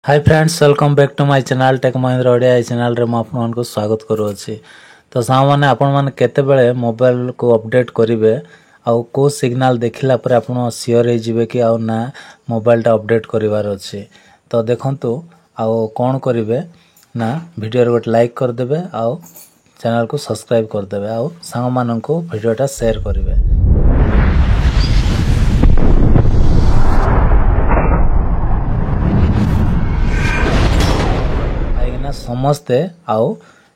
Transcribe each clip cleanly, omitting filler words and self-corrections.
Hi friends welcome back to my channel tech Mahindra Odia channel रे आपको स्वागत करुँची। तो सामने आपण मैंने केतेबेले मोबाइल को अपडेट करेंगे आउ को सिग्नल देखला पर आपण सियोर हो कि आउ ना मोबाइलटा अपडेट करिवार अछि। तो देखंतु आउ कोन करिवे ना वीडियो रे गोटे लाइक कर देबे आउ चैनल को सब्सक्राइब कर देबे आउ संग मानन को वीडियोटा शेयर करिवे। समस्ते आउ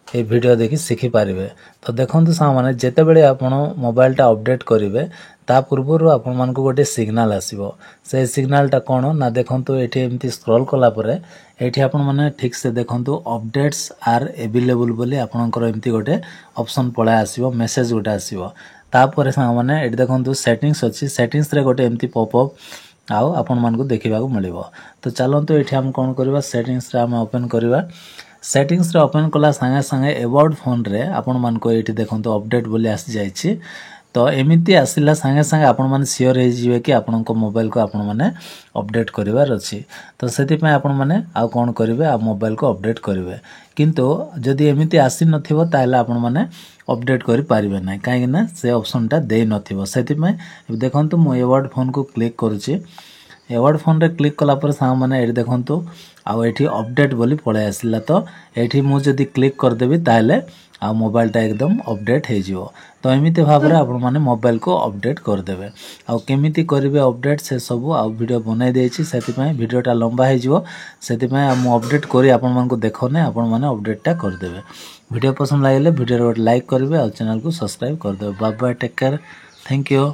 ये वीडियो देखि सीखी पारिबे। तो देखंतु सामाने जेते बेले आपण मोबाइलटा अपडेट करिवे ता पूर्वरु आपण मान को गोटे सिग्नल आसीबो। से सिग्नलटा कोन ना देखंतु एठी एमती स्क्रॉल कला परे एठी आपण माने ठीक से देखंतु अपडेट्स आर अवेलेबल बोली आपनकर एमती गोटे ऑप्शन पळा आसीबो, मेसेज गोटे आसीबो। ता परे सामाने एठी देखंतु सेटिंग्स अछि, सेटिंग्स रे गोटे एमती पॉपअप आउ आपण मान को देखिबा को मिलिबो। तो चलंतु एठी हम कोन करबा सेटिंग्स रे हम ओपन करबा। सेटिंग्स रे ओपन कला संगे संगे अबाउट फोन रे आपण मान को एठी देखंतु अपडेट बोली आसी जाईछि। तो एमिति आसिला संगे संगे आपण माने सियोर हे जिवे कि आपण को मोबाइल को आपण माने अपडेट करिवार अछि। तो सेति पय आपण माने आ कोन करिवे आ मोबाइल को अपडेट करिवे। किंतु जदि एमिति आसी नथिबो ताले आपण माने अपडेट करि पारिबे नै, काहे कि ना से ऑप्शनटा देइ नथिबो। सेति पय देखंतु मो अबाउट फोन को क्लिक करूछि। अबाउट फोन रे क्लिक कला पर सा माने एठी देखंतु आउ एठी अपडेट बोली पळे आसिला। तो एठी मु जदि क्लिक कर देबी ताले आ मोबाइलटा एकदम अपडेट हे जिवो। तो एमिति भाबरे आपण माने मोबाइल को अपडेट कर देबे। आ केमिति करिवे अपडेट से सब आ वीडियो बनाई देछि। सेति पय वीडियोटा लंबा हे जिवो। सेति पय मु अपडेट करी आपण मान को देखो नै, आपण माने अपडेटटा कर देबे। वीडियो पसंद लागले वीडियो रो लाइक करिवे आ चैनल को सब्सक्राइब कर देबे। Bye bye, take care, thank you.